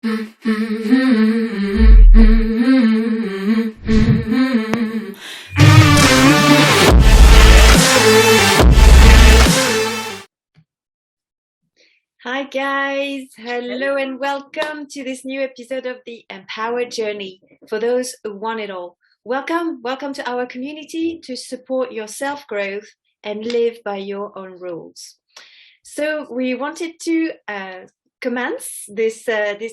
Hi guys, hello and welcome to this new episode of the EmpowHer Journey. For those who want it all, welcome to our community to support your self-growth and live by your own rules. So we wanted to commence this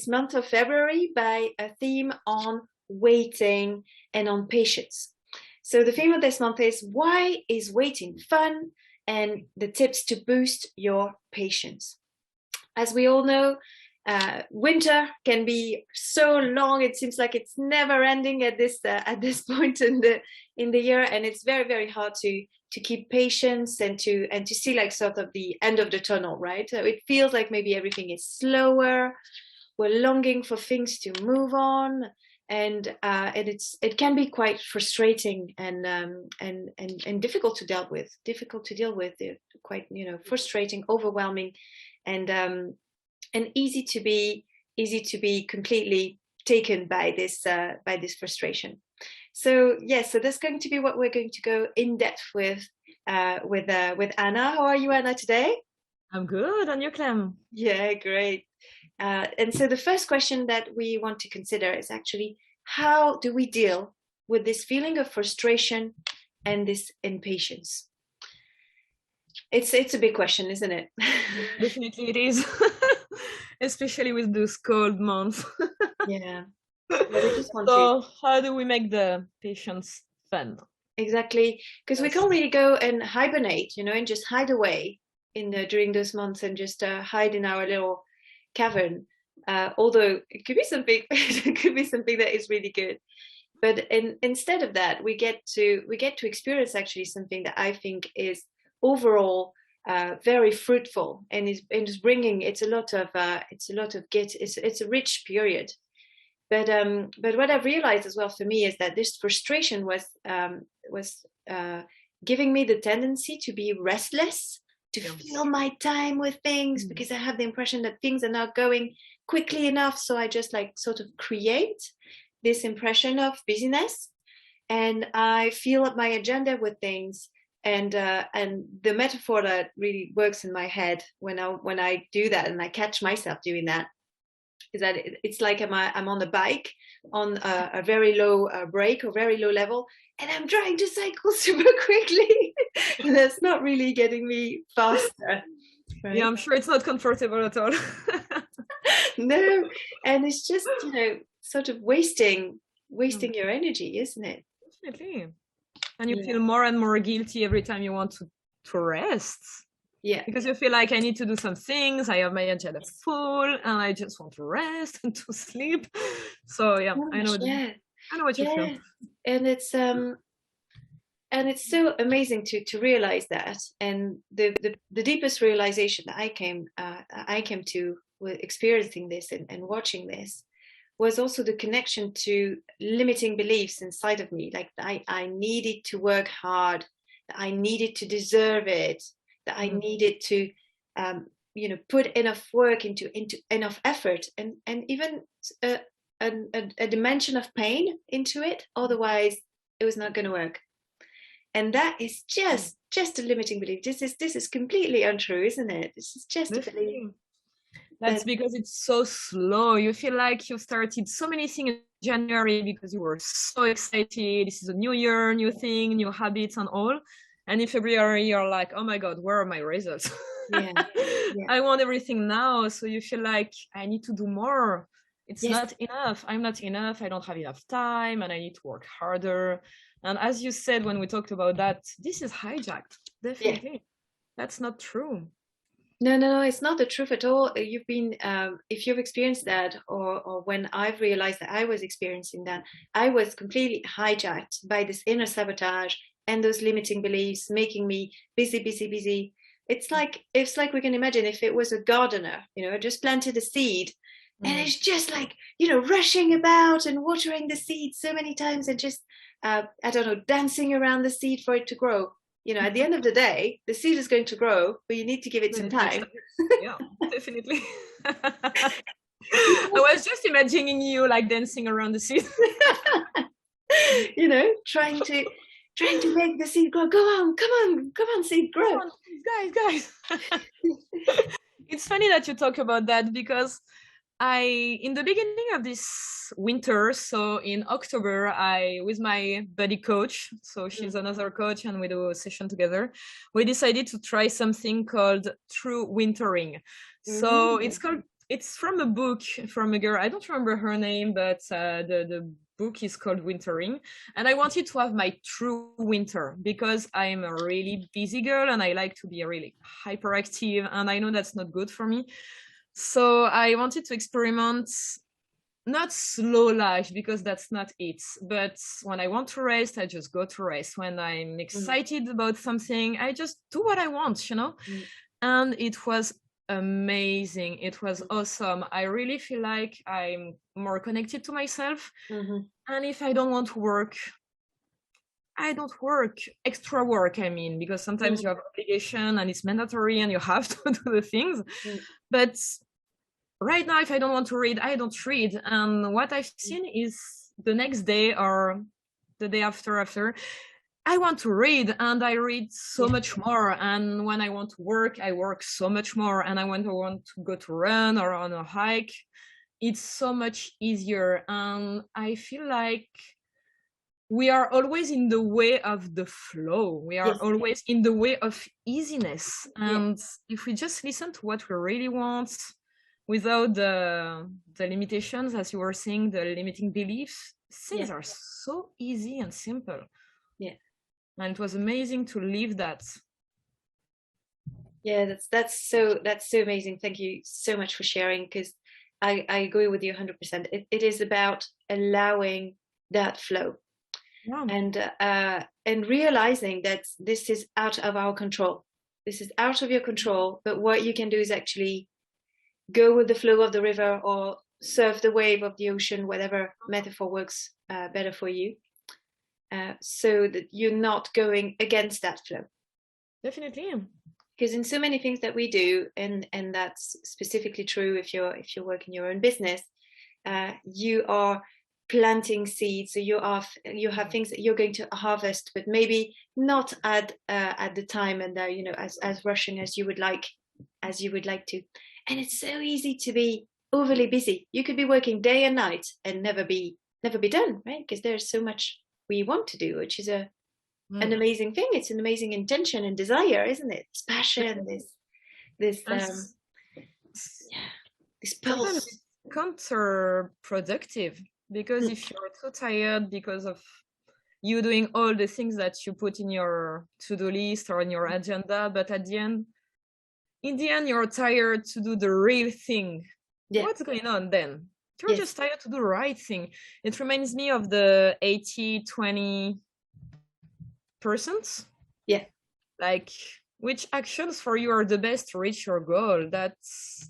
month of February by a theme on waiting and on patience. So the theme of this month is why is waiting fun, and the tips to boost your patience. As we all know, winter can be so long. It seems like it's never ending at this point in the year, and it's very, very hard to keep patience and to see like sort of the end of the tunnel, right? So it feels like maybe everything is slower. We're longing for things to move on, and it can be quite frustrating and difficult to deal with. Quite frustrating, overwhelming. And easy to be completely taken by this frustration. So yes, so that's going to be what we're going to go in depth with Anna. How are you, Anna, today? I'm good, and you, Clem? Yeah, great. And so the first question that we want to consider is actually, how do we deal with this feeling of frustration and this impatience? It's a big question, isn't it? Definitely it is. Especially with those cold months. Yeah. So how do we make the patience fun? Exactly, because we can't really go and hibernate, and just hide away during those months and just hide in our little cavern. Although it could be something, that is really good. But instead of that, we get to experience actually something that I think is overall very fruitful, and is bringing it's a lot of it's a rich period. But what I've realized as well for me is that this frustration was giving me the tendency to be restless, to fill my time with things, because I have the impression that things are not going quickly enough. So I just like sort of create this impression of busyness, and I fill up my agenda with things. And the metaphor that really works in my head when I do that, and I catch myself doing that, is that it's like I'm on a bike on a very low brake or very low level, and I'm trying to cycle super quickly, and that's not really getting me faster. Right? Yeah, I'm sure it's not comfortable at all. No, and it's just sort of wasting your energy, isn't it? Definitely. And you feel more and more guilty every time you want to rest. Yeah. Because you feel like I need to do some things. I have my agenda full, and I just want to rest and to sleep. So yeah, I know what you feel. And it's so amazing to realize that. And the deepest realization that I came to with experiencing this and watching this was also the connection to limiting beliefs inside of me. Like I needed to work hard, that I needed to deserve it, that I needed to, put enough work into enough effort, and even a dimension of pain into it. Otherwise, it was not going to work. And that is just a limiting belief. This is completely untrue, isn't it? This is just a belief. That's because it's so slow. You feel like you've started so many things in January because you were so excited. This is a new year, new thing, new habits and all. And in February, you're like, oh my God, where are my results? Yeah. I want everything now. So you feel like I need to do more. It's not enough. I'm not enough. I don't have enough time, and I need to work harder. And as you said, when we talked about that, this is hijacked. Definitely. Yeah. That's not true. No, it's not the truth at all. You've been, if you've experienced that, or when I've realized that I was experiencing that, I was completely hijacked by this inner sabotage and those limiting beliefs, making me busy. It's like we can imagine if it was a gardener, just planted a seed, and it's just like, rushing about and watering the seed so many times, and just, dancing around the seed for it to grow. At the end of the day, the seed is going to grow, but you need to give it some time. Yeah, definitely. I was just imagining you like dancing around the seed. You know, trying to make the seed grow. Come on, seed, grow. Come on, guys. It's funny that you talk about that, because in the beginning of this winter, so in October, with my buddy coach, so she's another coach and we do a session together, we decided to try something called true wintering. So it's from a book from a girl, I don't remember her name, but the book is called Wintering. And I wanted to have my true winter, because I'm a really busy girl and I like to be really hyperactive, and I know that's not good for me. So I wanted to experiment not slow life, because that's not it, but when I want to rest, I just go to rest. When I'm excited about something, I just do what I want, you know. And it was amazing. It was awesome. I really feel like I'm more connected to myself. And if I don't want to work, I don't work, extra work, I mean, because sometimes you have obligation and it's mandatory and you have to do the things. But right now, if I don't want to read, I don't read. And what I've seen is the next day or the day after, I want to read, and I read so much more. And when I want to work, I work so much more. And when I want to go to run or on a hike, it's so much easier. And I feel like we are always in the way of the flow. We are always in the way of easiness. And if we just listen to what we really want, without the limitations, as you were saying, the limiting beliefs, things are so easy and simple. And it was amazing to live that. Yeah, that's so amazing. Thank you so much for sharing, because I agree with you 100%. It is about allowing that flow. And realizing that this is out of our control. This is out of your control, but what you can do is actually go with the flow of the river or surf the wave of the ocean, whatever metaphor works better for you, so that you're not going against that flow. Definitely. Because in so many things that we do, and that's specifically true if you're working your own business, you are planting seeds, so you have things that you're going to harvest, but maybe not at the time and as rushing as you would like to. And it's so easy to be overly busy. You could be working day and night and never be done, right? Because there's so much we want to do, which is an amazing thing. It's an amazing intention and desire, isn't it? This passion, this pulse. It's counterproductive, because if you're too tired because of you doing all the things that you put in your to-do list or in your agenda, but in the end you're tired to do the real thing, what's going on then? You're just tired to do the right thing. It reminds me of the 80-20%. Like, which actions for you are the best to reach your goal? That's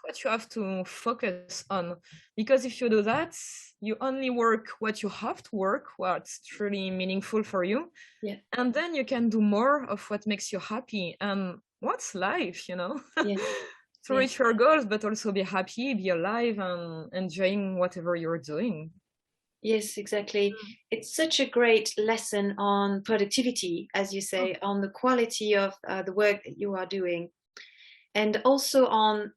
what you have to focus on. Because if you do that, you only work what you have to work, what's truly meaningful for you. And then you can do more of what makes you happy. And what's life, you know? To reach your goals, but also be happy, be alive, and enjoying whatever you're doing. Yes, exactly. It's such a great lesson on productivity, as you say, on the quality of the work that you are doing. And also on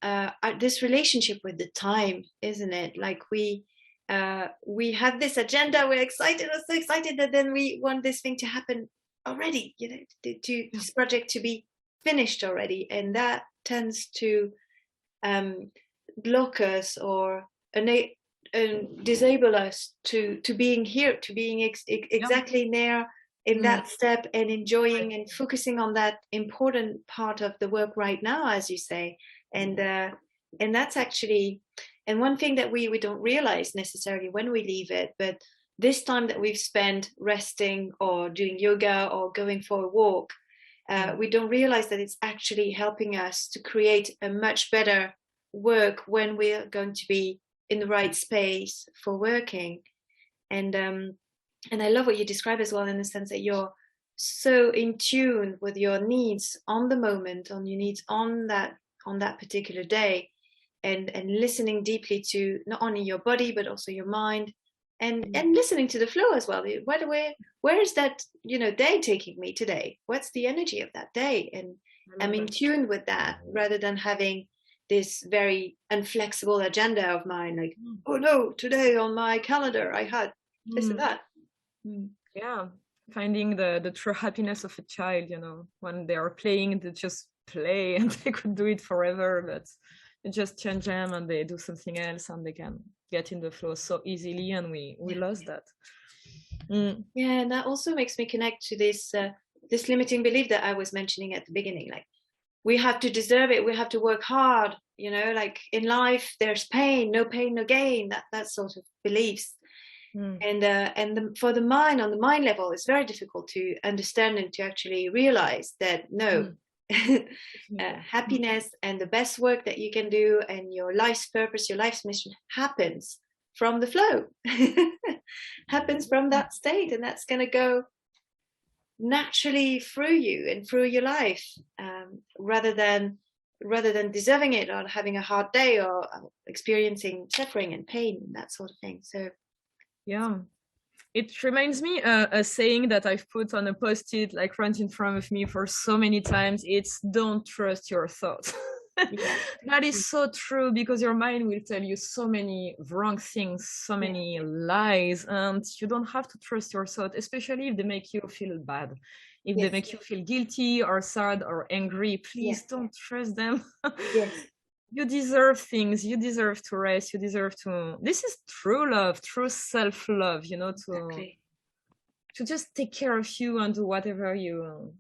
this relationship with the time, isn't it? Like we have this agenda, we're so excited that then we want this thing to happen already, you know, to this project to be finished already. And that tends to block us or disable us to being here, to being exactly there in that step, and enjoying and focusing on that important part of the work right now, as you say. And that's actually, and one thing that we don't realize necessarily when we leave it, but this time that we've spent resting or doing yoga or going for a walk, we don't realize that it's actually helping us to create a much better work when we're going to be in the right space for working. And I love what you describe as well, in the sense that you're so in tune with your needs on the moment, on your needs on that particular day, and listening deeply to not only your body but also your mind, and listening to the flow as well. Where is that, you know, day taking me today? What's the energy of that day? And I'm in tune with that, rather than having this very inflexible agenda of mine, like, oh no, today on my calendar I had this and that. Yeah, finding the true happiness of a child, you know, when they are playing, they just play and they could do it forever, but you just change them and they do something else and they can get in the flow so easily, and we lost that. Yeah, and that also makes me connect to this this limiting belief that I was mentioning at the beginning, like we have to deserve it, we have to work hard, you know, like in life there's pain no gain, that sort of beliefs. And for the mind, on the mind level, it's very difficult to understand and to actually realize that no, happiness and the best work that you can do and your life's purpose, your life's mission happens from the flow, happens from that state, and that's going to go naturally through you and through your life, rather than deserving it or having a hard day or experiencing suffering and pain and that sort of thing. So yeah, it reminds me a saying that I've put on a post-it like right in front of me for so many times. It's don't trust your thoughts. That is so true, because your mind will tell you so many wrong things, so many lies, and you don't have to trust your thoughts, especially if they make you feel bad. If they make you feel guilty or sad or angry, please don't trust them. You deserve things, you deserve to rest, you deserve to, this is true love, true self-love, you know, to just take care of you and do whatever you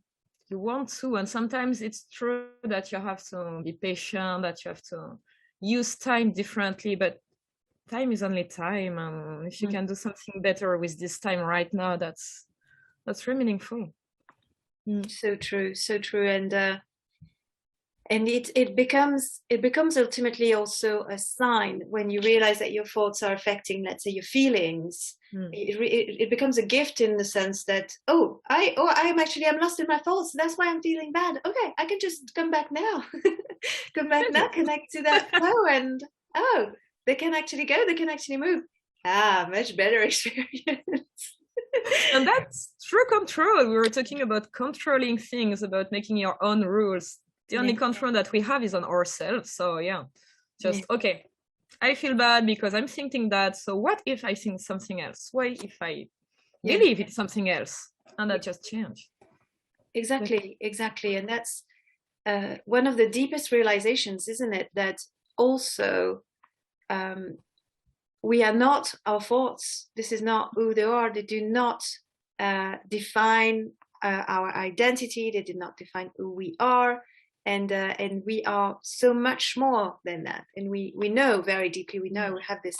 want to. And sometimes it's true that you have to be patient, that you have to use time differently, but time is only time, and if you can do something better with this time right now, that's really meaningful. So true, and it becomes ultimately also a sign when you realize that your thoughts are affecting, let's say, your feelings. It becomes a gift in the sense that I'm lost in my thoughts, that's why I'm feeling bad. Okay, I can just come back now, connect to that flow, and they can actually go, they can actually move. Much better experience. And that's true control. We were talking about controlling things, about making your own rules. The only control that we have is on ourselves. So okay, I feel bad because I'm thinking that. So what if I think something else? What if I believe it's something else? And that just changed. Exactly. And that's one of the deepest realizations, isn't it? That also we are not our thoughts. This is not who they are. They do not define our identity. They do not define who we are. And we are so much more than that. And we know very deeply, we know, we have this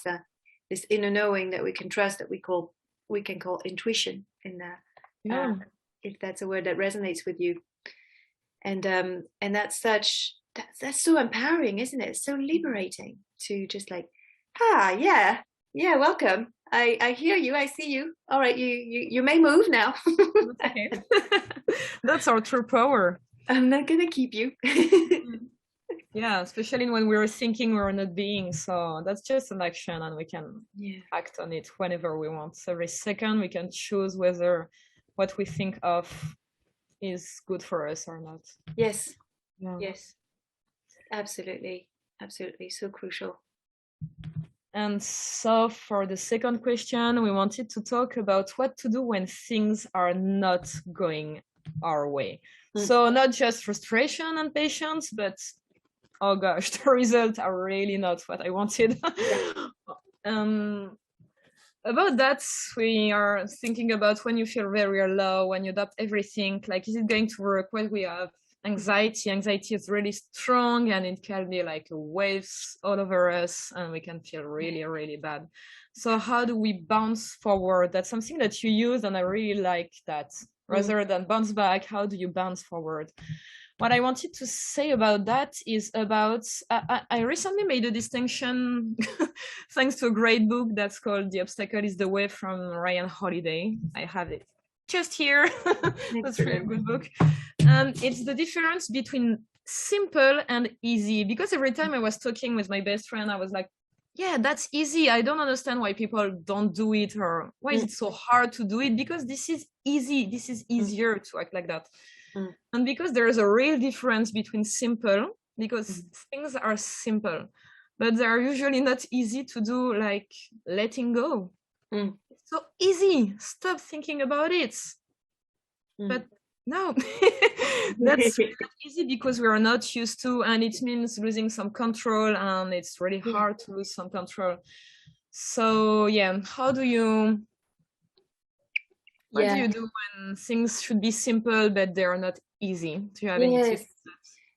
this inner knowing that we can trust, that we can call intuition, if that's a word that resonates with you. And that's so empowering, isn't it? It's so liberating to just like, welcome. I hear you, I see you. All right, you may move now. Okay. That's our true power. I'm not gonna keep you. Yeah, especially when we're thinking we're not being. So that's just an action, and we can act on it whenever we want. So every second we can choose whether what we think of is good for us or not. Yes. Absolutely, so crucial. And so for the second question, we wanted to talk about what to do when things are not going our way. So not just frustration and patience, but oh gosh, the results are really not what I wanted. About that, we are thinking about when you feel very low, when you doubt everything, like, is it going to work? When we have anxiety is really strong, and it can be like waves all over us, and we can feel really, really bad. So how do we bounce forward? That's something that you use, and I really like that. Rather than bounce back, how do you bounce forward? What I wanted to say about that is about, I recently made a distinction thanks to a great book that's called The Obstacle is the Way from Ryan Holiday. I have it just here. That's really a good book. And it's the difference between simple and easy, because every time I was talking with my best friend, I was like, yeah, that's easy. I don't understand why people don't do it, or why is it so hard to do it, because this is easy. This is easier to act like that. And because there is a real difference between simple, because things are simple, but they are usually not easy to do, like letting go. It's so easy. Stop thinking about it. But no, that's not easy because we are not used to, and it means losing some control, and it's really hard to lose some control. So yeah, what do you do when things should be simple but they are not easy? Do you have any tips?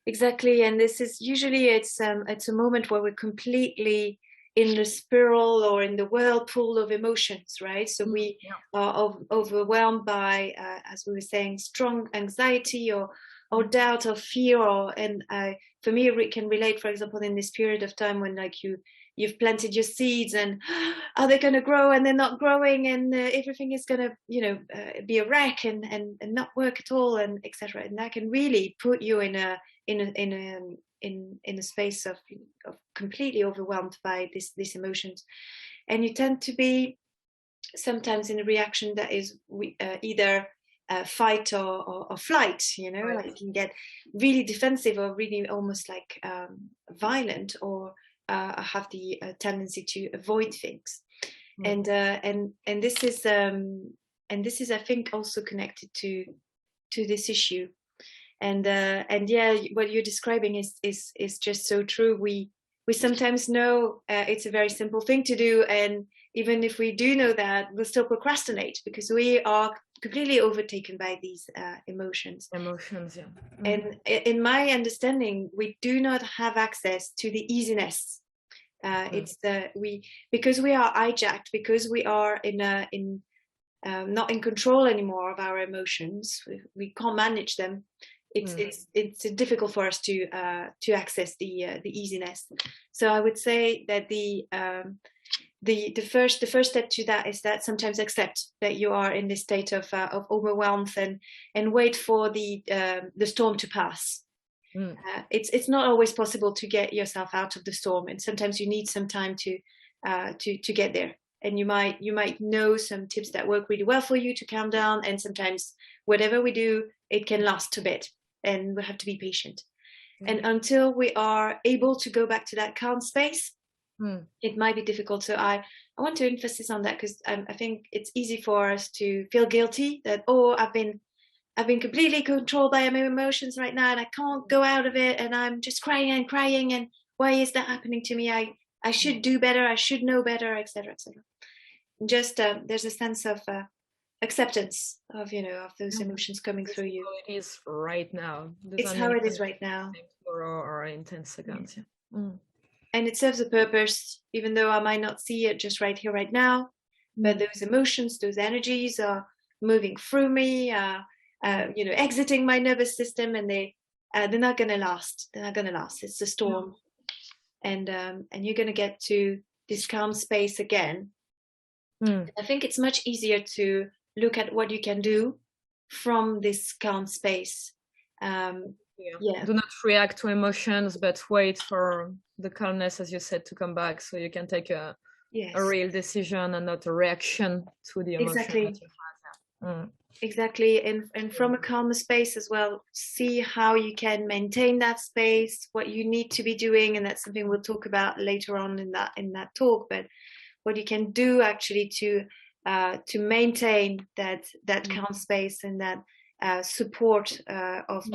Exactly, and this is usually it's a moment where we're completely in the spiral or in the whirlpool of emotions, right? So we are overwhelmed by, as we were saying, strong anxiety or doubt or fear, and for me, it can relate, for example, in this period of time when like you've planted your seeds and are they going to grow and they're not growing, and everything is going to be a wreck and not work at all, and etc. And that can really put you in a space of completely overwhelmed by these emotions, and you tend to be sometimes in a reaction that is either fight or flight, like you can get really defensive or really almost like violent, or have the tendency to avoid things. And this is I think also connected to this issue. And yeah, what you're describing is just so true. We sometimes know it's a very simple thing to do, and even if we do know that, we'll still procrastinate because we are completely overtaken by these emotions. And in my understanding, we do not have access to the easiness. It's because we are hijacked, because we are not in control anymore of our emotions. We can't manage them. It's difficult for us to access the easiness. So I would say that the first step to that is that sometimes accept that you are in this state of overwhelmed, and wait for the storm to pass. It's not always possible to get yourself out of the storm, and sometimes you need some time to get there. And you might know some tips that work really well for you to calm down, and sometimes whatever we do, it can last a bit, and we have to be patient. And until we are able to go back to that calm space, it might be difficult. So I want to emphasize on that, because I think it's easy for us to feel guilty that, I've been completely controlled by my emotions right now, and I can't go out of it, and I'm just crying and crying, and why is that happening to me? I should do better, I should know better, etc., etc. Just there's a sense of acceptance of those emotions coming through you. It is right now. It's how it is right now. Or in 10 seconds. And it serves a purpose, even though I might not see it just right here, right now. But those emotions, those energies are moving through me, exiting my nervous system, and they're not going to last. They're not going to last. It's a storm, and you're going to get to this calm space again. I think it's much easier to look at what you can do from this calm space. Do not react to emotions, but wait for the calmness, as you said, to come back, so you can take a real decision and not a reaction to the emotion that you have. Exactly. And from a calmer space as well, see how you can maintain that space, what you need to be doing, and that's something we'll talk about later on in that talk. But what you can do actually to maintain that calm space and that support of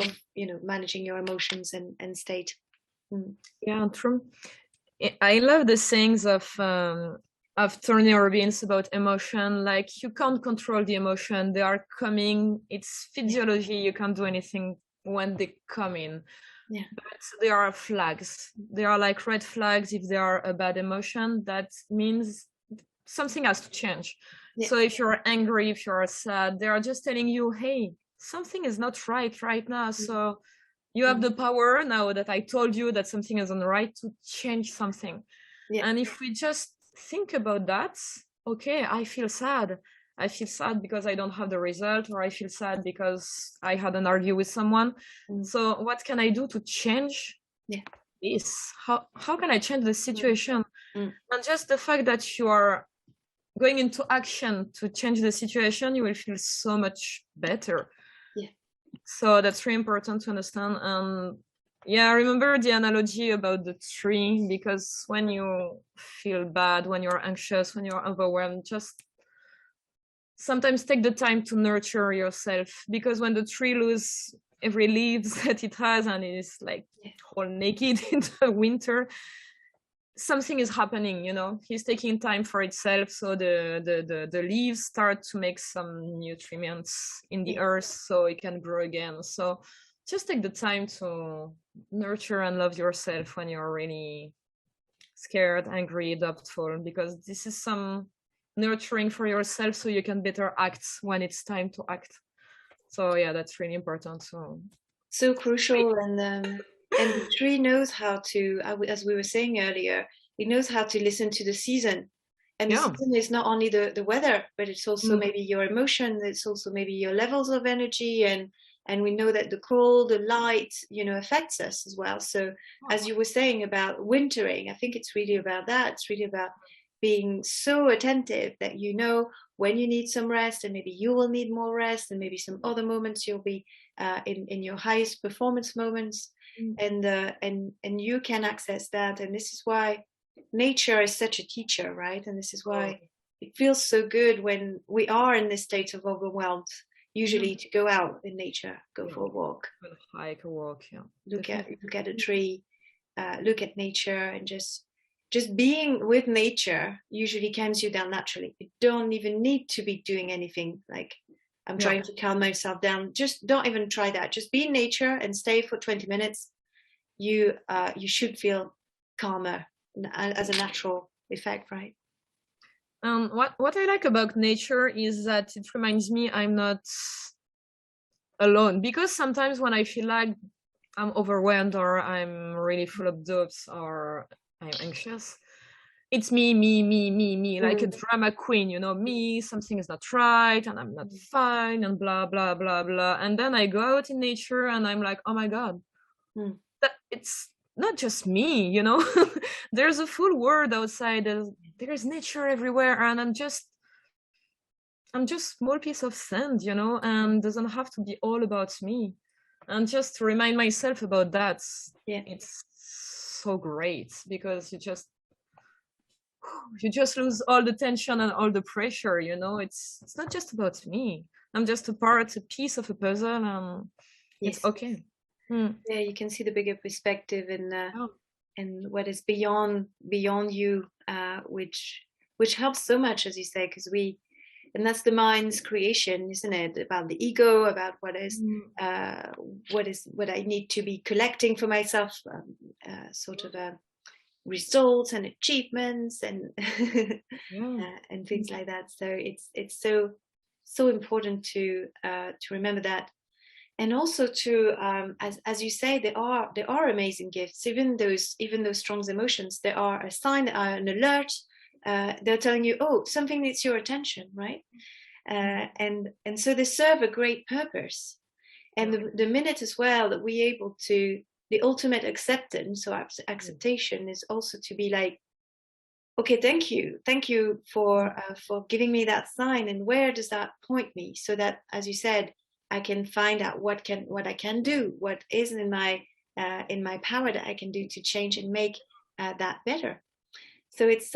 managing your emotions and state. Yeah, true. I love the sayings of Tony Robbins about emotion. Like, you can't control the emotion; they are coming. It's physiology. You can't do anything when they come in. But there are flags. They are like red flags. If they are a bad emotion, that means something has to change. So if you're angry, if you're sad, they are just telling you, hey, something is not right now. So you have the power, now that I told you that something isn't right, to change something. And if we just think about that, okay, I feel sad, I feel sad because I don't have the result, or I feel sad because I had an argue with someone. So what can I do to change this? How can I change the situation? And just the fact that you are going into action to change the situation, you will feel so much better. So that's really important to understand. And yeah, I remember the analogy about the tree, because when you feel bad, when you're anxious, when you're overwhelmed, just sometimes take the time to nurture yourself, because when the tree loses every leaves that it has and it is like all naked in the winter, something is happening, you know. He's taking time for itself, so the leaves start to make some nutrients in the earth so it can grow again. So just take the time to nurture and love yourself when you're really scared, angry, doubtful, because this is some nurturing for yourself so you can better act when it's time to act. So yeah, that's really important. So crucial. And the tree knows how to, as we were saying earlier, it knows how to listen to the season. And the season is not only the weather, but it's also maybe your emotion. It's also maybe your levels of energy. And we know that the cold, the light, you know, affects us as well. So as you were saying about wintering, I think it's really about that. It's really about being so attentive that you know when you need some rest, and maybe you will need more rest, and maybe some other moments you'll be in your highest performance moments. And you can access that. And this is why nature is such a teacher, right? And this is why it feels so good when we are in this state of overwhelmed, usually to go out in nature, go for a walk, hike, a walk, look at a tree, look at nature, and just being with nature usually calms you down naturally. You don't even need to be doing anything like I'm trying to calm myself down. Just don't even try that. Just be in nature and stay for 20 minutes. You should feel calmer as a natural effect, right? What I like about nature is that it reminds me I'm not alone, because sometimes when I feel like I'm overwhelmed or I'm really full of doubts or I'm anxious, it's me, like a drama queen, you know, me, something is not right and I'm not fine and blah, blah, blah, blah. And then I go out in nature and I'm like, oh my God, that it's not just me, you know, there's a full world outside. There's nature everywhere. And I'm just small piece of sand, you know, and doesn't have to be all about me. And just to remind myself about that, it's so great, because you just lose all the tension and all the pressure, you know. It's not just about me. I'm just a piece of a puzzle, and it's okay. Yeah, you can see the bigger perspective and what is beyond you, which helps so much, as you say, because and that's the mind's creation, isn't it? About the ego, about what I need to be collecting for myself, sort of results and achievements and and things like that. So it's so important to remember that, and also to as you say, there are amazing gifts. Even those strong emotions, they are a sign, an alert. They're telling you, oh, something needs your attention, right? And so they serve a great purpose. And the minute as well that we're able to, the ultimate acceptance or acceptation is also to be like, okay, thank you for giving me that sign, and where does that point me, so that, as you said, I can find out what I can do, what is in my power that I can do to change and make that better. So it's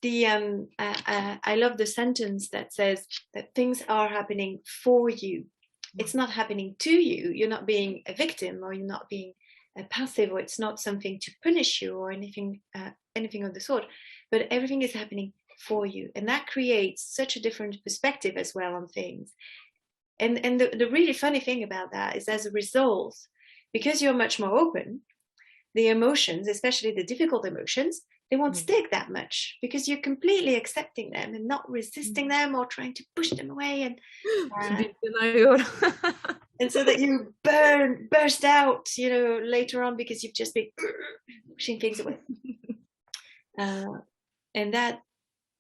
the I love the sentence that says that things are happening for you. It's not happening to you. You're not being a victim, or you're not being passive, or it's not something to punish you or anything of the sort. But everything is happening for you, and that creates such a different perspective as well on things. And the really funny thing about that is, as a result, because you're much more open, the emotions, especially the difficult emotions, they won't stick that much, because you're completely accepting them and not resisting them or trying to push them away and and so that you burst out, you know, later on, because you've just been pushing things away. And that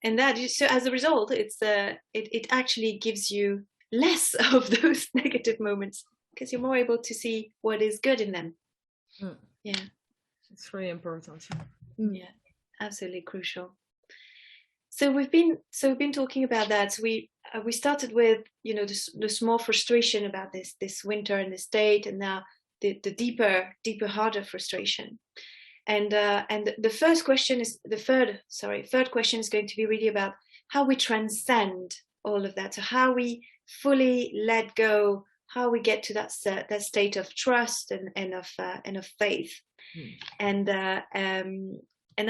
And that so as a result, it actually gives you less of those negative moments because you're more able to see what is good in them. Yeah, it's really important. Yeah, absolutely crucial. So we've been talking about that. So we started with the small frustration about this winter and this date, and now the deeper, harder frustration. And the third question is going to be really about how we transcend all of that. So how we fully let go, how we get to that state of trust and of faith. And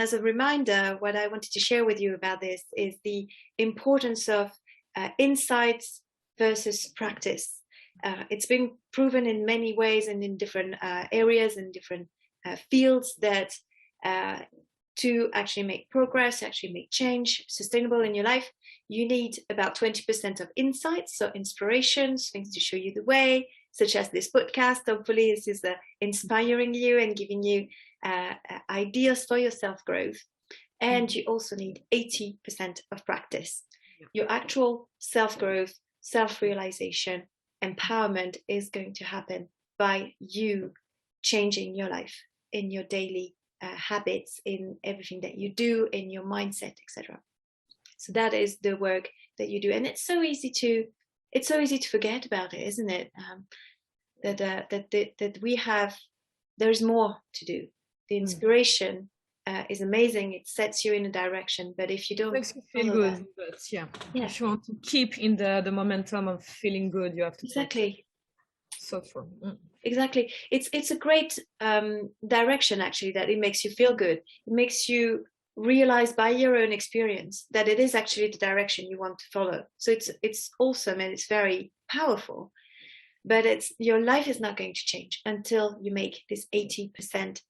as a reminder, what I wanted to share with you about this is the importance of insights versus practice. It's been proven in many ways and in different areas and different fields that to actually make progress, actually make change sustainable in your life, you need about 20% of insights, so inspirations, things to show you the way, such as this podcast. Hopefully this is inspiring you and giving you ideas for your self-growth. And you also need 80% of practice. Your actual self-growth, self-realization, empowerment is going to happen by you changing your life in your daily habits, in everything that you do, in your mindset, etc. So that is the work that you do, and it's so easy to forget about it, isn't it? That we have, there's more to do. The inspiration is amazing. It sets you in a direction, but if you don't, it makes you feel good. But if you want to keep in the momentum of feeling good, you have to exactly. So true. Exactly. It's a great direction, actually, that it makes you feel good. It makes you realize by your own experience that it is actually the direction you want to follow. So it's awesome and it's very powerful. But your life is not going to change until you make this 80%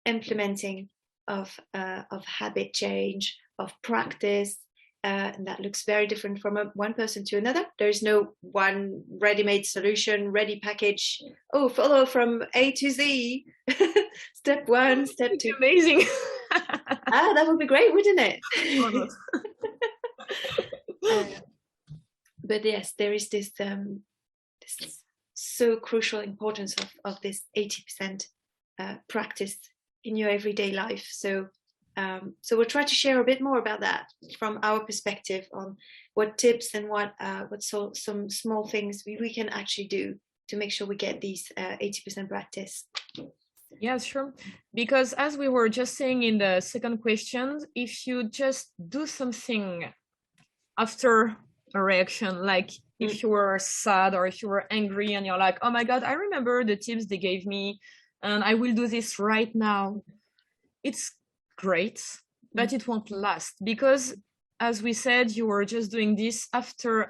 implementing of habit change, of practice. And that looks very different from one person to another. There's no one ready-made solution, ready package. Oh, follow from A to Z. Step 1, step 2. Amazing. That would be great, wouldn't it? But yes, there is this so crucial importance of this 80% practice in your everyday life. So we'll try to share a bit more about that from our perspective on what tips and what some small things we can actually do to make sure we get these 80% practice. Yeah, sure. Because as we were just saying in the second question, if you just do something after a reaction, like if you were sad or if you were angry and you're like, oh my God, I remember the tips they gave me and I will do this right now. It's great, but it won't last because, as we said, you were just doing this after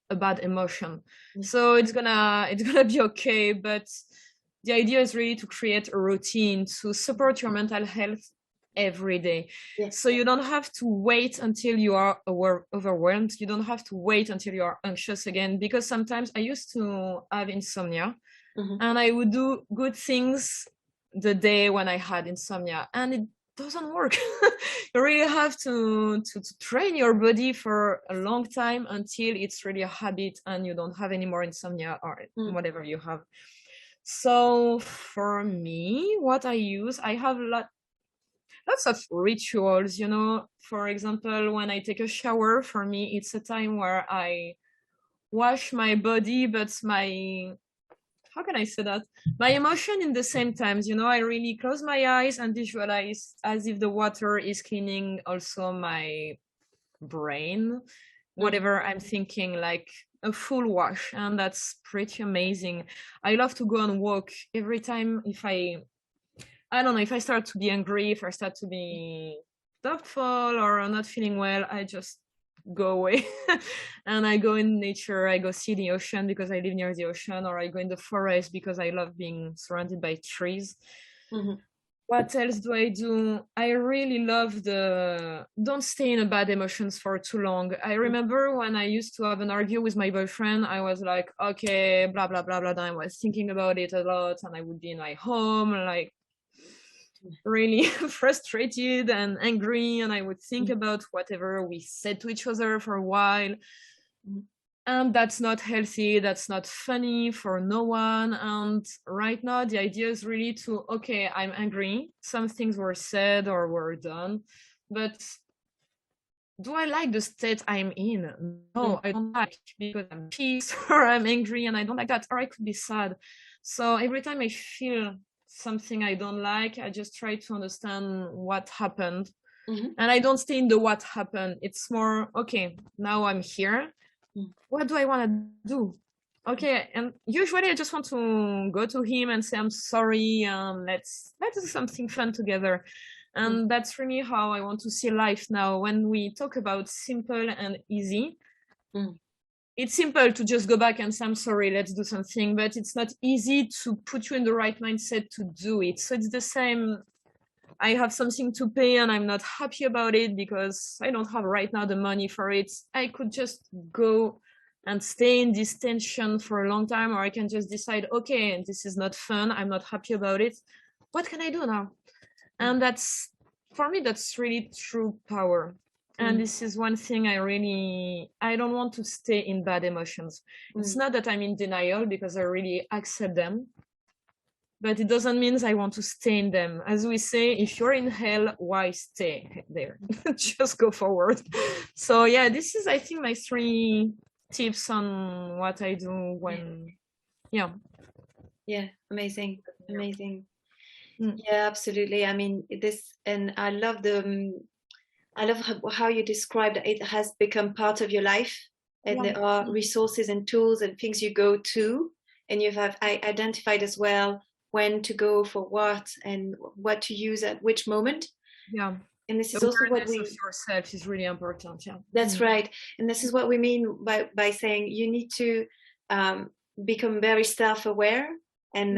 a bad emotion. So it's gonna be okay, but the idea is really to create a routine to support your mental health every day. Yes. So you don't have to wait until you are overwhelmed. You don't have to wait until you are anxious again, because sometimes I used to have insomnia and I would do good things the day when I had insomnia and it doesn't work. You really have to train your body for a long time until it's really a habit and you don't have any more insomnia or whatever you have. So for me, what I use, I have lots of rituals, you know. For example, when I take a shower, for me, it's a time where I wash my body, but how can I say that? My emotion in the same times, you know, I really close my eyes and visualize as if the water is cleaning also my brain, whatever I'm thinking, like a full wash. And that's pretty amazing. I love to go and walk every time. If I don't know, if I start to be angry, if I start to be doubtful or not feeling well, I just go away and I go in nature. I go see the ocean because I live near the ocean, or I go in the forest because I love being surrounded by trees. What else do? I really love don't stay in bad emotions for too long. I remember when I used to have an argument with my boyfriend, I was like, okay, blah, blah, blah, blah. And I was thinking about it a lot and I would be in my home, like really frustrated and angry, and I would think about whatever we said to each other for a while. And that's not healthy, that's not funny for no one. And right now the idea is really to, okay, I'm angry, some things were said or were done, but do I like the state I'm in? No, I don't like, because I'm pissed or I'm angry and I don't like that, or I could be sad. So every time I feel something I don't like, I just try to understand what happened. And I don't stay in the what happened. It's more, okay, now I'm here. What do I want to do? Okay, and usually I just want to go to him and say, I'm sorry, let's do something fun together. And that's really how I want to see life now. When we talk about simple and easy, it's simple to just go back and say, I'm sorry, let's do something, but it's not easy to put you in the right mindset to do it. So it's the same. I have something to pay and I'm not happy about it because I don't have right now the money for it. I could just go and stay in this tension for a long time, or I can just decide, okay, this is not fun, I'm not happy about it. What can I do now? And that's, for me, that's really true power. And this is one thing I don't want to stay in bad emotions. It's not that I'm in denial, because I really accept them, but it doesn't mean I want to stay in them. As we say, if you're in hell, why stay there? Just go forward. So yeah, this is, I think, my 3 tips on what I do when, yeah, amazing. Yeah, absolutely. I mean, this, and I love how you described it has become part of your life, and there are resources and tools and things you go to, and you have identified as well when to go for what and what to use at which moment. Yeah. And this is also what we, of yourself is really important. Yeah, that's right. And this is what we mean by saying you need to become very self-aware and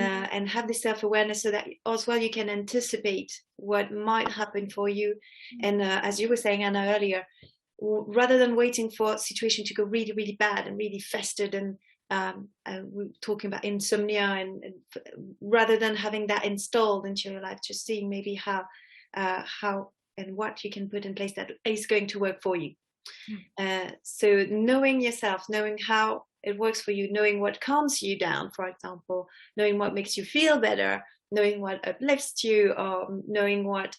have this self-awareness, so that as well you can anticipate what might happen for you. And as you were saying, Anna, earlier, rather than waiting for a situation to go really, really bad and really festered, and we're talking about insomnia, and rather than having that installed into your life, just seeing maybe how and what you can put in place that is going to work for you. So knowing yourself, knowing how it works for you, knowing what calms you down, for example, knowing what makes you feel better, knowing what uplifts you, or knowing what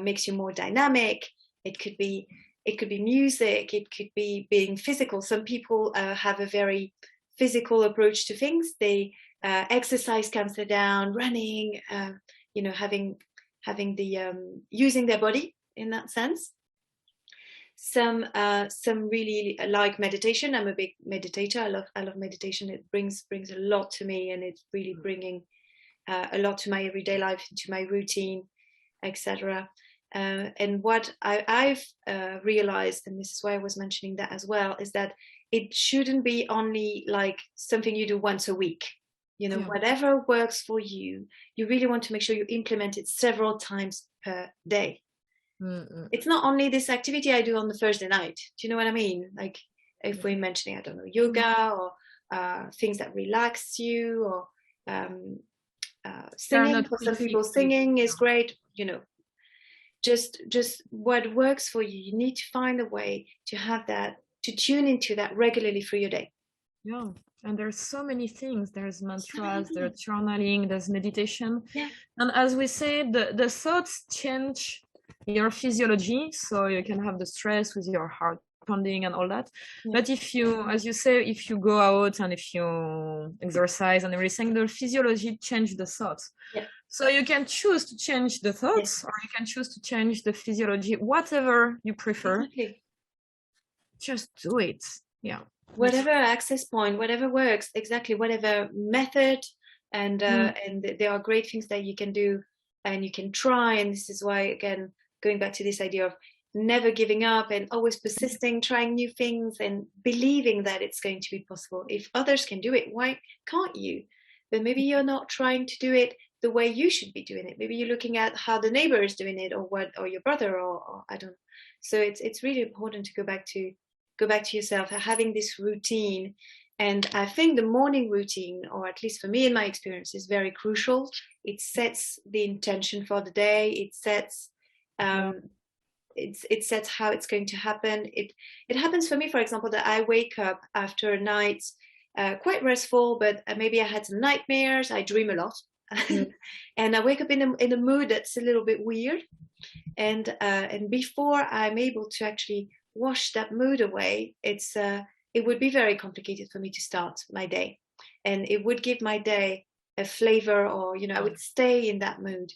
makes you more dynamic. It could be music, it could be being physical. Some people have a very physical approach to things. They exercise calms them down, running, having the using their body in that sense. Some really like meditation. I'm a big meditator. I love meditation. It brings a lot to me, and it's really bringing a lot to my everyday life, into my routine, etc. And what I've realized, and this is why I was mentioning that as well, is that it shouldn't be only like something you do once a week. Whatever works for you, you really want to make sure you implement it several times per day. It's not only this activity I do on the Thursday night. Do you know what I mean? Like, if we're mentioning, I don't know, yoga, or things that relax you, or singing. For some people, singing is great. Just what works for you. You need to find a way to have that, to tune into that regularly through your day. Yeah. And there's so many things. There's mantras, there's journaling, there's meditation. Yeah. And as we say, the thoughts change your physiology. So you can have the stress with your heart pounding and all that. Yeah. But if you, as you say, if you go out and if you exercise and everything, the physiology change the thoughts. Yeah. So you can choose to change the thoughts, or you can choose to change the physiology, whatever you prefer. Exactly. Just do it. Yeah. Whatever access point, whatever works, exactly, whatever method, and there are great things that you can do and you can try. And this is why, again, going back to this idea of never giving up and always persisting, trying new things and believing that it's going to be possible. If others can do it, why can't you? But maybe you're not trying to do it the way you should be doing it. Maybe you're looking at how the neighbor is doing it, or your brother, or I don't know. So it's really important to go back to go back to yourself, having this routine. And I think the morning routine, or at least for me in my experience, is very crucial. It sets the intention for the day. It sets it sets how it's going to happen. It happens for me, for example, that I wake up after a night quite restful, but maybe I had some nightmares. I dream a lot, and I wake up in a mood that's a little bit weird. And before I'm able to actually wash that mood away, it would be very complicated for me to start my day, and it would give my day a flavor, or I would stay in that mood.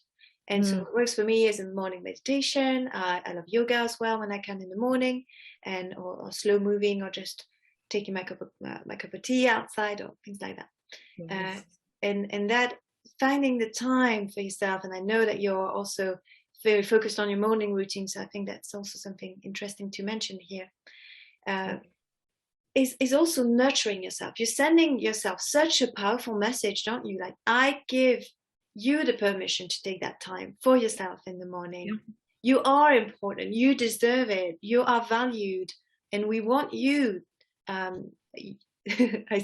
And so what works for me is in morning meditation. I love yoga as well when I can in the morning, and or slow moving, or just taking my cup of tea outside, or things like that. And that, finding the time for yourself. And I know that you're also very focused on your morning routine, so I think that's also something interesting to mention here. Is also nurturing yourself. You're sending yourself such a powerful message, don't you? Like, I give you the permission to take that time for yourself in the morning. You are important. You deserve it. You are valued, and we want you. I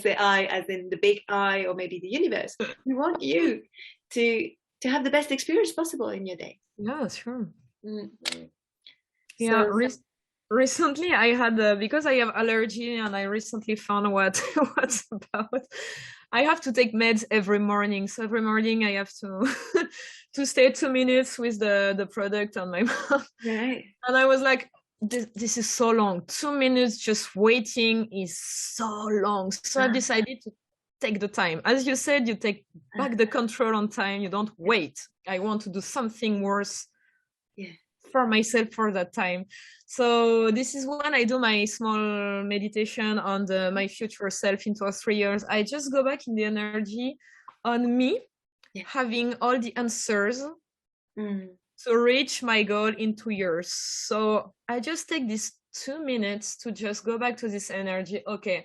say I as in the big I, or maybe the universe. We want you to have the best experience possible in your day. Yeah, sure. Yeah. Recently, I had because I have allergy, and I recently found what's about. I have to take meds every morning. So every morning I have to stay 2 minutes with the product on my mouth. Right. And I was like, this is so long. 2 minutes just waiting is so long. So I decided to take the time. As you said, you take back the control on time. You don't wait. I want to do something worse for myself for that time. So this is when I do my small meditation on my future self in 2 or 3 years. I just go back in the energy on me, having all the answers to reach my goal in 2 years. So I just take these 2 minutes to just go back to this energy. Okay,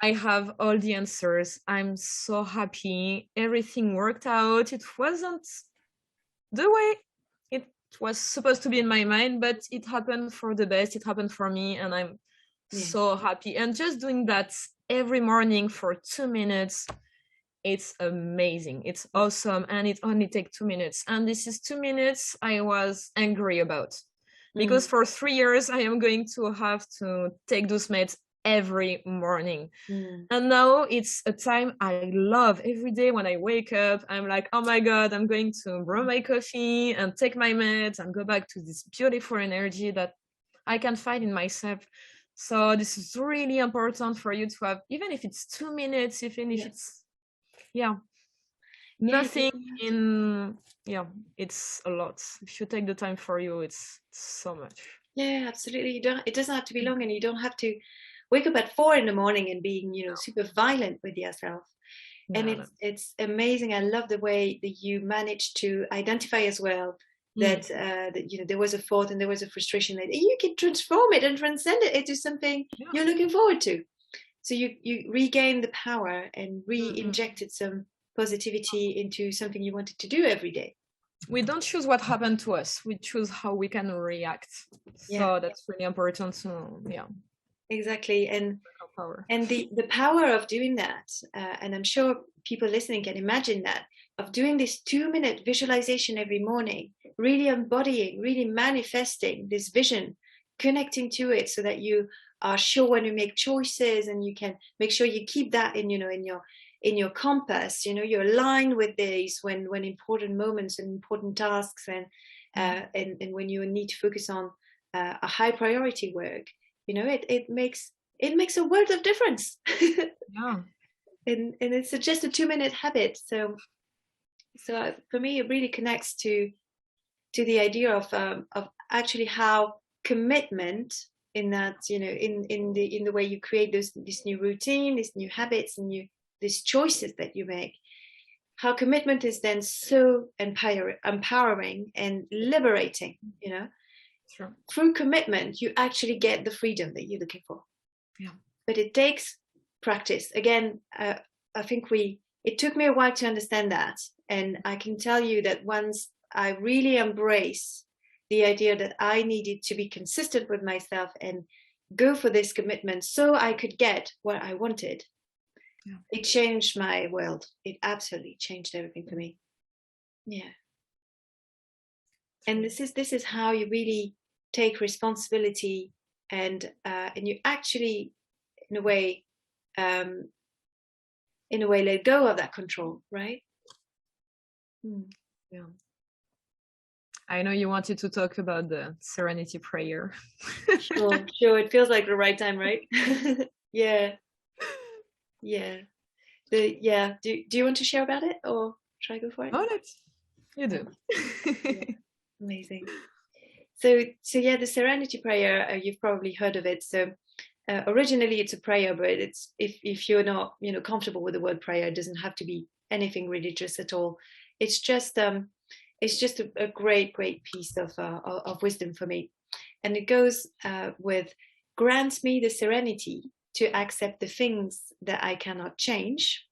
I have all the answers. I'm so happy. Everything worked out. It wasn't the way it was supposed to be in my mind, but it happened for the best. It happened for me, and I'm so happy. And just doing that every morning for 2 minutes, it's amazing. It's awesome. And it only takes 2 minutes. And this is 2 minutes I was angry about, because for 3 years I am going to have to take those meds every morning. And now it's a time I love. Every day when I wake up, I'm like, oh my God, I'm going to brew my coffee and take my meds and go back to this beautiful energy that I can find in myself. So this is really important for you to have, even if it's 2 minutes, even if it's nothing in it's a lot. If you take the time for you, it's so much. Yeah, absolutely. It doesn't have to be long, and you don't have to wake up at 4 a.m. and being super violent with yourself. And it's amazing. I love the way that you managed to identify as well that there was a thought and there was a frustration, that you can transform it and transcend it into something you're looking forward to. So you regained the power and re-injected some positivity into something you wanted to do every day. We don't choose what happened to us. We choose how we can react. So that's really important. So exactly. And the power of doing that, and I'm sure people listening can imagine that, of doing this 2-minute visualization every morning, really embodying, really manifesting this vision, connecting to it, so that you are sure when you make choices, and you can make sure you keep that in your compass. You're aligned with this when important moments and important tasks, and when you need to focus on a high priority work. It makes a world of difference. And it's just a 2-minute habit. So for me, it really connects to the idea of actually how commitment in that, in the way you create this new routine, these new habits, and these choices that you make, how commitment is then so empowering and liberating. Sure. Through commitment, you actually get the freedom that you're looking for. But it takes practice. Again, I think it took me a while to understand that. And I can tell you that once I really embrace the idea that I needed to be consistent with myself and go for this commitment so I could get what I wanted. Yeah. It changed my world. It absolutely changed everything for me. Yeah. And this is how you really take responsibility, and you actually, in a way, let go of that control, right? Yeah. I know you wanted to talk about the serenity prayer. Sure. It feels like the right time, right? Yeah. Do you want to share about it, or should I go for it? Oh, you do. Yeah. Amazing. So yeah, the serenity prayer, you've probably heard of it. So originally it's a prayer, but it's if you're not comfortable with the word prayer, it doesn't have to be anything religious at all. It's just a great piece of wisdom for me, and it goes with grant me the serenity to accept the things that I cannot change.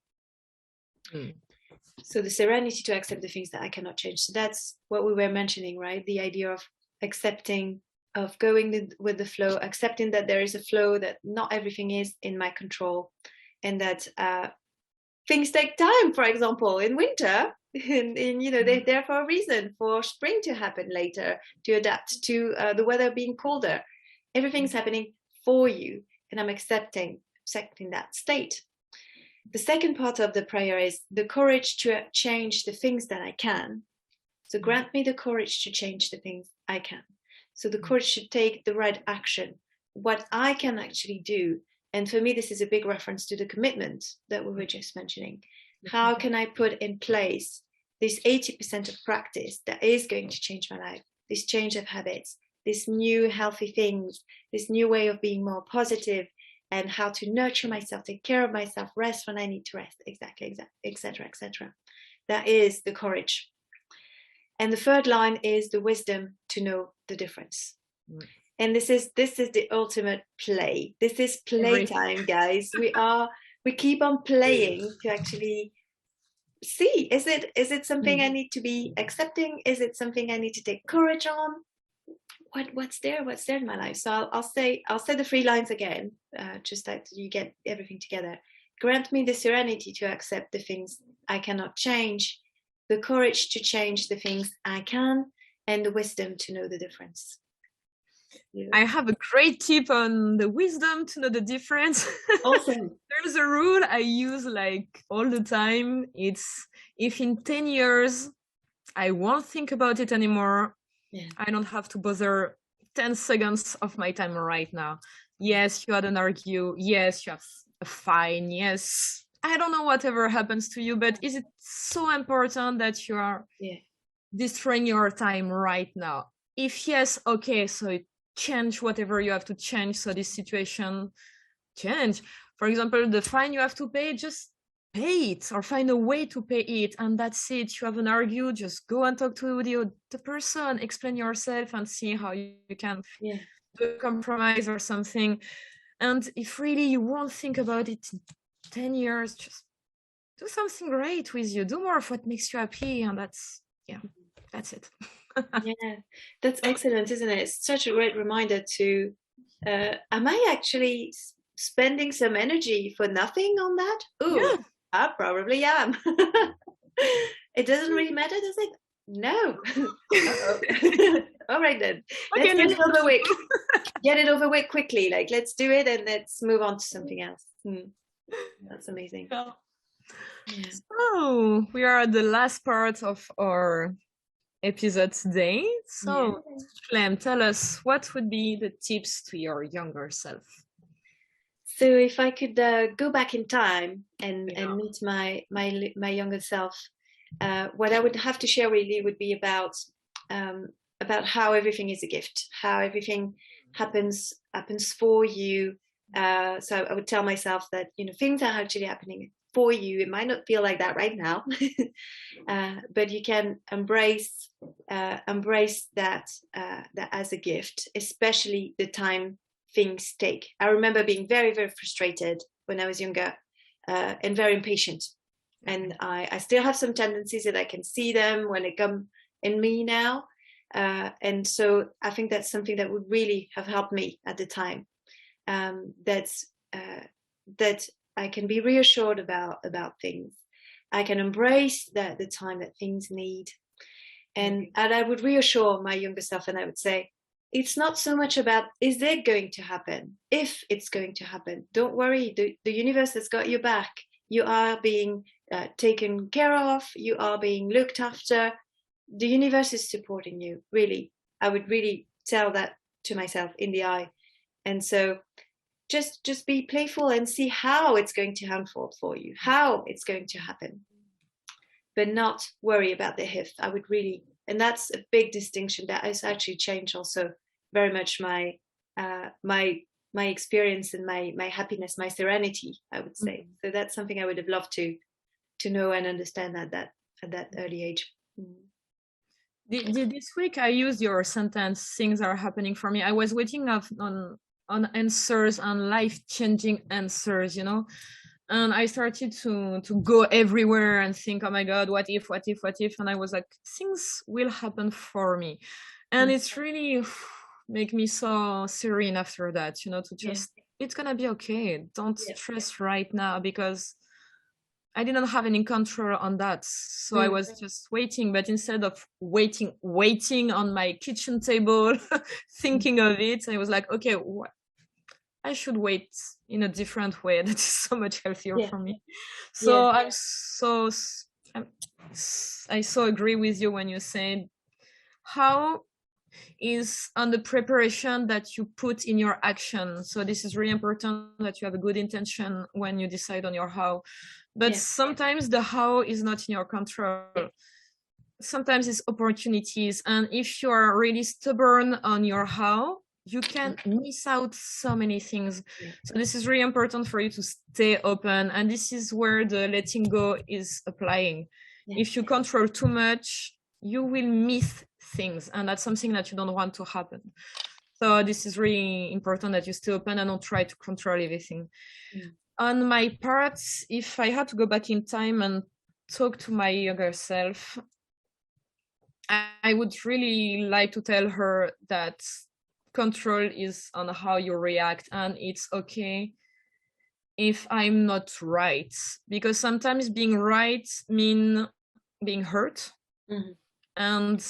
So the serenity to accept the things that I cannot change. So that's what we were mentioning, right? The idea of accepting, of going with the flow, accepting that there is a flow, that not everything is in my control, and that things take time. For example, in winter, they're there for a reason, for spring to happen later, to adapt to the weather being colder. Everything's happening for you, and I'm accepting that state. The second part of the prayer is the courage to change the things that I can. So grant me the courage to change the things I can. So the courage to take the right action, what I can actually do. And for me, this is a big reference to the commitment that we were just mentioning. How can I put in place this 80% of practice that is going to change my life, this change of habits, this new healthy things, this new way of being more positive, and how to nurture myself, take care of myself, rest when I need to rest, exactly, etc., etc. That is the courage. And the third line is the wisdom to know the difference. And this is the ultimate play. This is playtime, guys. We keep on playing to actually see, is it something I need to be accepting? Is it something I need to take courage on? What's there in my life? So I'll say the 3 lines again, just that you get everything together. Grant me the serenity to accept the things I cannot change, the courage to change the things I can, and the wisdom to know the difference. Yeah. I have a great tip on the wisdom to know the difference. Awesome. There's a rule I use like all the time. It's if in 10 years I won't think about it anymore, I don't have to bother 10 seconds of my time right now. Yes, you had an argue. Yes, you have a fine. Yes, I don't know whatever happens to you, but is it so important that you are destroying your time right now? If yes, okay, so change whatever you have to change so this situation change. For example, the fine you have to pay, just pay it or find a way to pay it, and that's it. You haven't argued, just go and talk to the person, explain yourself and see how you can do a compromise or something. And if really you won't think about it in 10 years, just do something great with you, do more of what makes you happy, and that's it. Yeah, that's excellent, isn't it? It's such a great reminder to am I actually spending some energy for nothing on that? Ooh, I probably am. It doesn't really matter, does it? No. All right then. Let's get it over with. Get it over with quickly. Like, let's do it and let's move on to something else. That's amazing. Yeah. So we are at the last part of our episode today. So Clem, tell us, what would be the tips to your younger self? So if I could go back in time and meet my younger self, what I would have to share really would be about how everything is a gift, how everything happens for you. So I would tell myself that things are actually happening for you. It might not feel like that right now, but you can embrace that as a gift, especially the time things take. I remember being very, very frustrated when I was younger, and very impatient. And I still have some tendencies that I can see them when they come in me now. And so I think that's something that would really have helped me at the time. that I can be reassured about things. I can embrace the time that things need. And I would reassure my younger self, and I would say, it's not so much about, is it going to happen? If it's going to happen, don't worry. The universe has got your back. You are being taken care of. You are being looked after. The universe is supporting you, really. I would really tell that to myself in the eye. And so just be playful and see how it's going to unfold for you, how it's going to happen, but not worry about the if. I would really, and that's a big distinction that has actually changed also very much my experience and my happiness, my serenity, I would say. So that's something I would have loved to know and understand at that early age. This week I used your sentence, things are happening for me. I was waiting on answers, on life-changing answers, you know, and I started to go everywhere and think, oh my God, what if? And I was like, things will happen for me. And it's really make me so serene after that, you know, to just, it's gonna be okay. Don't stress right now, because I didn't have any control on that. So I was just waiting, but instead of waiting on my kitchen table, thinking of it, I was like, okay, I should wait in a different way. That is so much healthier for me. So I so agree with you when you say, how is on the preparation that you put in your action. So this is really important, that you have a good intention when you decide on your how. But sometimes the how is not in your control. Sometimes it's opportunities. And if you are really stubborn on your how, you can miss out so many things. So this is really important for you to stay open. And this is where the letting go is applying. If you control too much, you will miss things. And that's something that you don't want to happen. So this is really important, that you stay open and don't try to control everything. On my part, if I had to go back in time and talk to my younger self, I would really like to tell her that control is on how you react, and it's okay if I'm not right, because sometimes being right means being hurt, and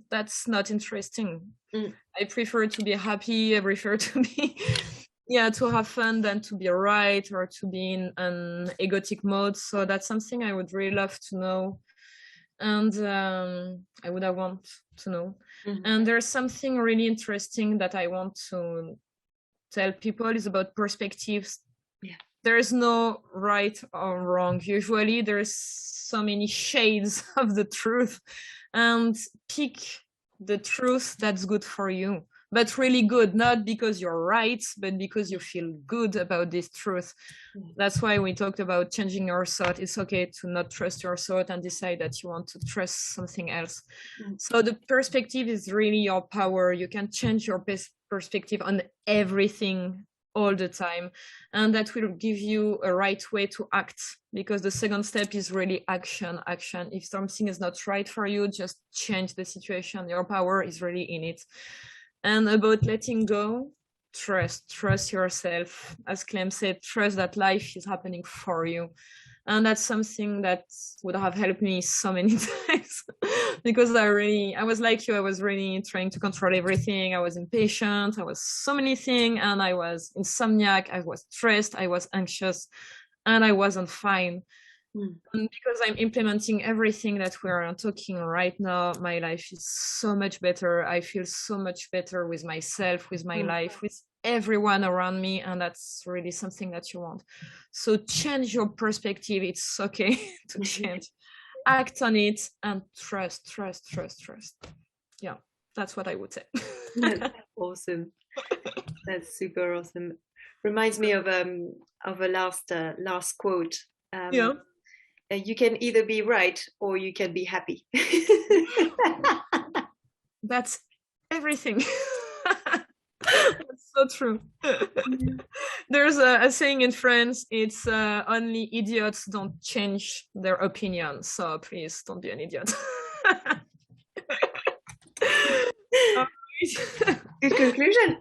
that's not interesting. I prefer to be happy. I prefer to be to have fun than to be right or to be in an egotic mode. So that's something I would really love to know, and I would have want to know. And there's something really interesting that I want to tell people is about perspectives. There is no right or wrong. Usually there's so many shades of the truth, and pick the truth that's good for you, but really good, not because you're right, but because you feel good about this truth. That's why we talked about changing your thought. It's okay to not trust your thought and decide that you want to trust something else. So the perspective is really your power. You can change your perspective on everything all the time, and that will give you a right way to act, because the second step is really action. If something is not right for you, just change the situation. Your power is really in it. And about letting go, trust yourself. As Clem said, trust that life is happening for you. And that's something that would have helped me so many times, because I was like you, I was really trying to control everything. I was impatient, I was so many things, and I was insomniac, I was stressed, I was anxious, and I wasn't fine. And because I'm implementing everything that we're talking right now, my life is so much better. I feel so much better with myself, with my life, with everyone around me, and that's really something that you want. So change your perspective. It's okay to change. Act on it and trust. Yeah, that's what I would say. That's awesome. That's super awesome. Reminds me of a last quote. You can either be right or you can be happy. That's everything. That's so true. There's a saying in France, it's only idiots don't change their opinion. So please don't be an idiot. Good conclusion.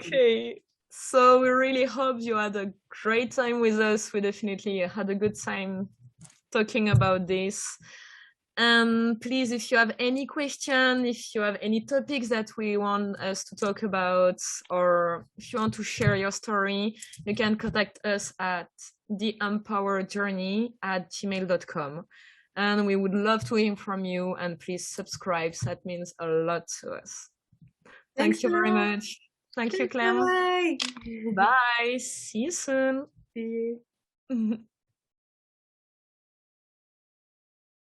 Okay. So we really hope you had a great time with us. We definitely had a good time talking about this. Please, if you have any question, if you have any topics that we want us to talk about, or if you want to share your story, you can contact us at theempowherjourney@gmail.com. And we would love to hear from you, and please subscribe. That means a lot to us. Thank you very much. Thank you, Clem. Bye. Bye. See you soon. See you.